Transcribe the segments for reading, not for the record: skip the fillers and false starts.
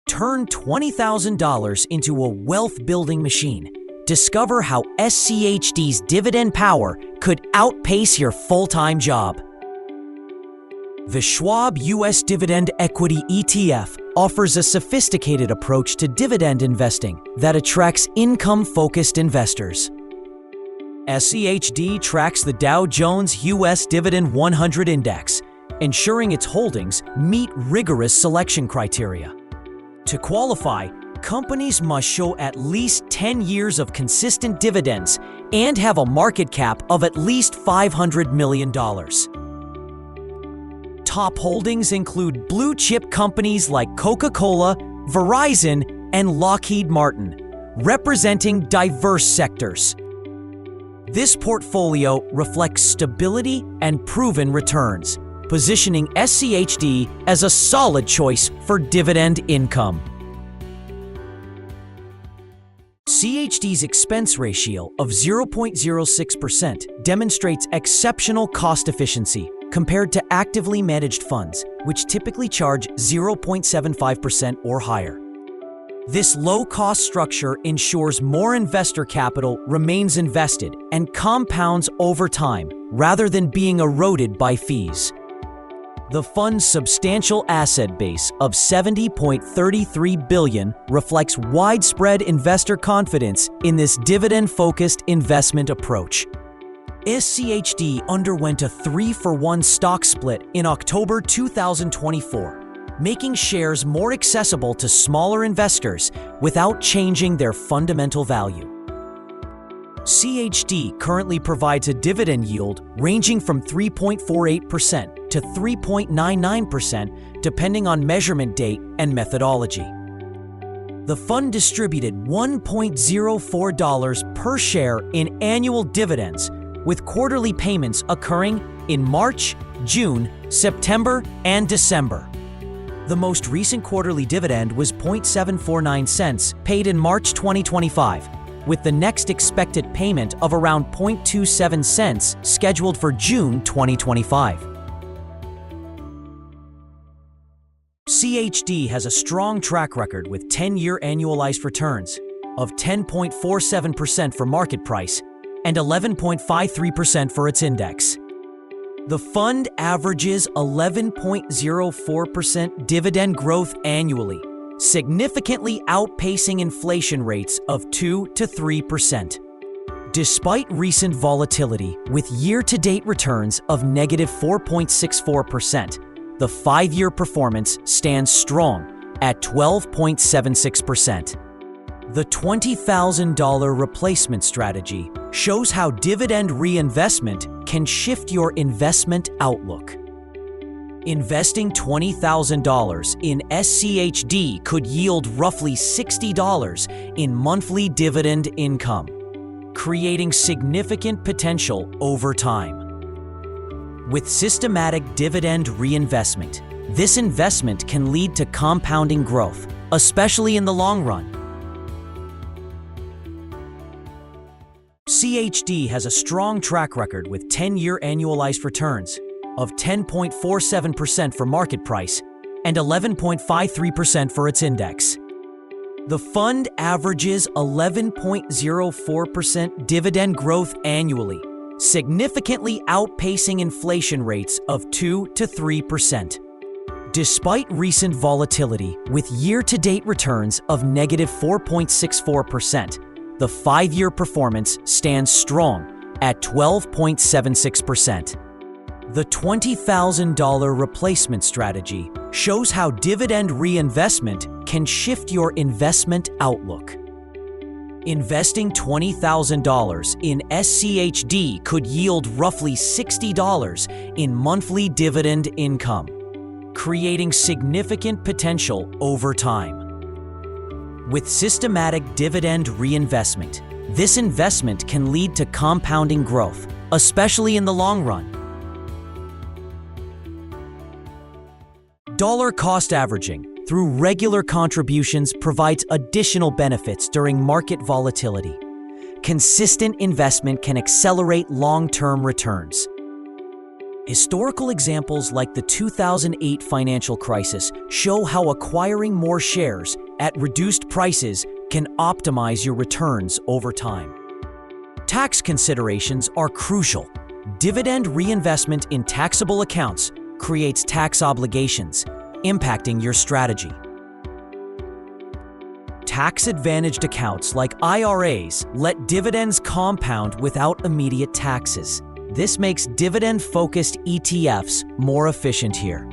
Turn $20,000 into a wealth-building machine. Discover how SCHD's dividend power could outpace your full-time job. The Schwab U.S. Dividend Equity ETF offers a sophisticated approach to dividend investing that attracts income-focused investors. SCHD tracks the Dow Jones U.S. Dividend 100 Index, ensuring its holdings meet rigorous selection criteria. To qualify, companies must show at least 10 years of consistent dividends and have a market cap of at least $500 million. Top holdings include blue-chip companies like Coca-Cola, Verizon, and Lockheed Martin, representing diverse sectors. This portfolio reflects stability and proven returns, positioning SCHD as a solid choice for dividend income. CHD's expense ratio of 0.06% demonstrates exceptional cost efficiency compared to actively managed funds, which typically charge 0.75% or higher. This low-cost structure ensures more investor capital remains invested and compounds over time rather than being eroded by fees. The fund's substantial asset base of $70.33 billion reflects widespread investor confidence in this dividend-focused investment approach. SCHD underwent a 3-for-1 stock split in October 2024, making shares more accessible to smaller investors without changing their fundamental value. CHD currently provides a dividend yield ranging from 3.48% to 3.99% depending on measurement date and methodology. The fund distributed $1.04 per share in annual dividends, with quarterly payments occurring in March, June, September, and December. The most recent quarterly dividend was 0.749 cents paid in March 2025, with the next expected payment of around 0.27 cents scheduled for June 2025. CHD has a strong track record with 10-year annualized returns of 10.47% for market price and 11.53% for its index. The fund averages 11.04% dividend growth annually, significantly outpacing inflation rates of 2 to 3%. Despite recent volatility, with year-to-date returns of negative 4.64%, the 5-year performance stands strong at 12.76%. The $20,000 replacement strategy shows how dividend reinvestment can shift your investment outlook. Investing $20,000 in SCHD could yield roughly $60 in monthly dividend income, creating significant potential over time. With systematic dividend reinvestment, this investment can lead to compounding growth, especially in the long run. CHD has a strong track record with 10-year annualized returns of 10.47% for market price and 11.53% for its index. The fund averages 11.04% dividend growth annually, significantly outpacing inflation rates of 2 to 3%. Despite recent volatility, with year-to-date returns of negative 4.64%, the 5-year performance stands strong at 12.76%. The $20,000 replacement strategy shows how dividend reinvestment can shift your investment outlook. Investing $20,000 in SCHD could yield roughly $60 in monthly dividend income, creating significant potential over time. With systematic dividend reinvestment, this investment can lead to compounding growth, especially in the long run. Dollar cost averaging through regular contributions provides additional benefits during market volatility. Consistent investment can accelerate long-term returns. Historical examples like the 2008 financial crisis show how acquiring more shares at reduced prices can optimize your returns over time. Tax considerations are crucial. Dividend reinvestment in taxable accounts creates tax obligations, impacting your strategy. Tax-advantaged accounts like IRAs let dividends compound without immediate taxes. This makes dividend-focused ETFs more efficient here.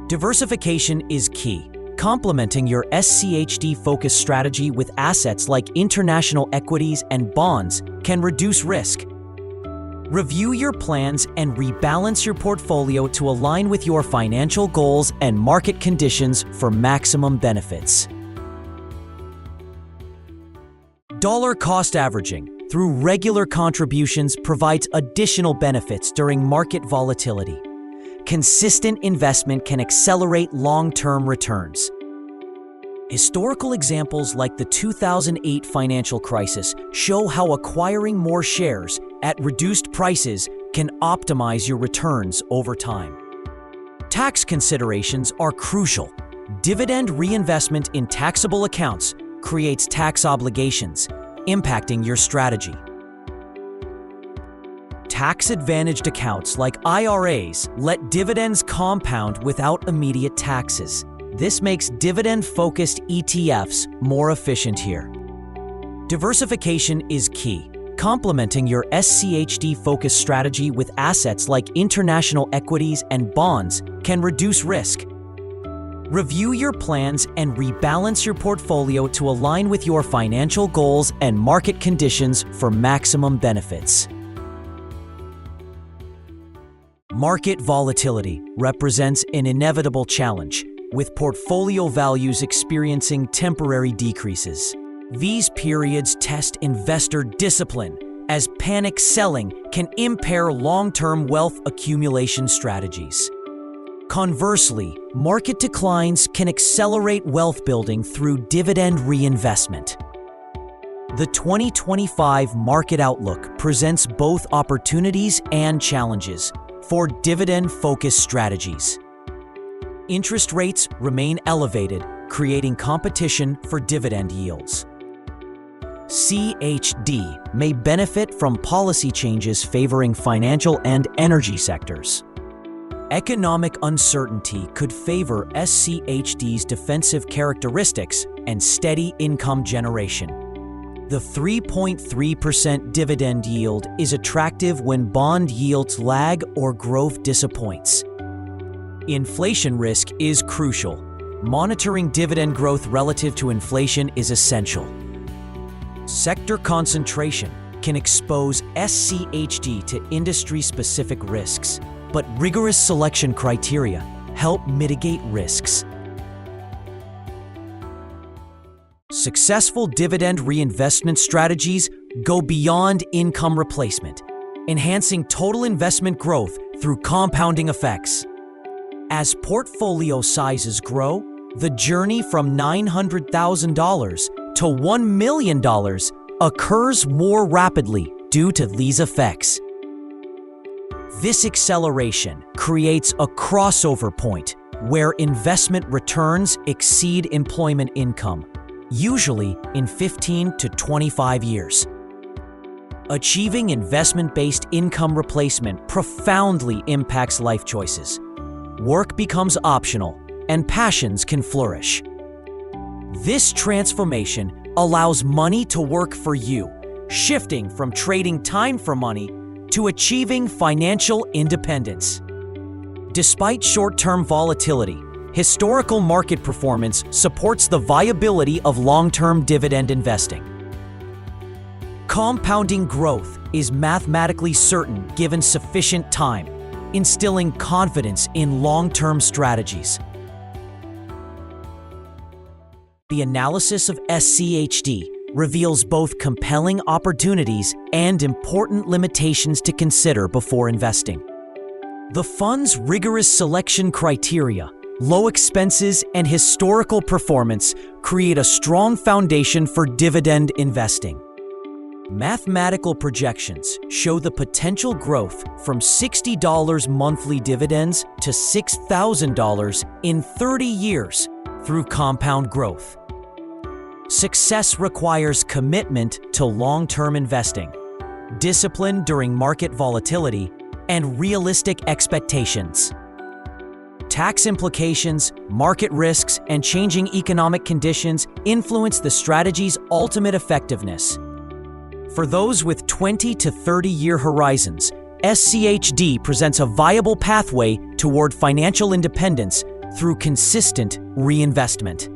Diversification is key. Complementing your SCHD-focused strategy with assets like international equities and bonds can reduce risk. Review your plans and rebalance your portfolio to align with your financial goals and market conditions for maximum benefits. Dollar cost averaging through regular contributions provides additional benefits during market volatility. Consistent investment can accelerate long-term returns. Historical examples like the 2008 financial crisis show how acquiring more shares at reduced prices can optimize your returns over time. Tax considerations are crucial. Dividend reinvestment in taxable accounts creates tax obligations, impacting your strategy. Tax-advantaged accounts like IRAs let dividends compound without immediate taxes. This makes dividend-focused ETFs more efficient here. Diversification is key. Complementing your SCHD-focused strategy with assets like international equities and bonds can reduce risk. Review your plans and rebalance your portfolio to align with your financial goals and market conditions for maximum benefits. Market volatility represents an inevitable challenge, with portfolio values experiencing temporary decreases. These periods test investor discipline, as panic selling can impair long-term wealth accumulation strategies. Conversely, market declines can accelerate wealth building through dividend reinvestment. The 2025 market outlook presents both opportunities and challenges for dividend-focused strategies. Interest rates remain elevated, creating competition for dividend yields. CHD may benefit from policy changes favoring financial and energy sectors. Economic uncertainty could favor SCHD's defensive characteristics and steady income generation. The 3.3% dividend yield is attractive when bond yields lag or growth disappoints. Inflation risk is crucial. Monitoring dividend growth relative to inflation is essential. Sector concentration can expose SCHD to industry-specific risks, but rigorous selection criteria help mitigate risks. Successful dividend reinvestment strategies go beyond income replacement, enhancing total investment growth through compounding effects. As portfolio sizes grow, the journey from $900,000 to $1 million occurs more rapidly due to these effects. This acceleration creates a crossover point where investment returns exceed employment income, usually in 15 to 25 years. Achieving investment-based income replacement profoundly impacts life choices. Work becomes optional, and passions can flourish. This transformation allows money to work for you, shifting from trading time for money to achieving financial independence. Despite short-term volatility, historical market performance supports the viability of long-term dividend investing. Compounding growth is mathematically certain given sufficient time, instilling confidence in long-term strategies. The analysis of SCHD reveals both compelling opportunities and important limitations to consider before investing. The fund's rigorous selection criteria, low expenses, and historical performance create a strong foundation for dividend investing. Mathematical projections show the potential growth from $60 monthly dividends to $6,000 in 30 years through compound growth. Success requires commitment to long-term investing, discipline during market volatility, and realistic expectations. Tax implications, market risks, and changing economic conditions influence the strategy's ultimate effectiveness. For those with 20 to 30-year horizons, SCHD presents a viable pathway toward financial independence through consistent reinvestment.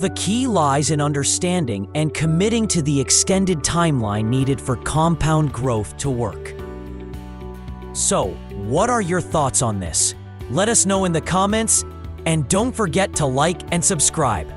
The key lies in understanding and committing to the extended timeline needed for compound growth to work. So, what are your thoughts on this? Let us know in the comments, and don't forget to like and subscribe.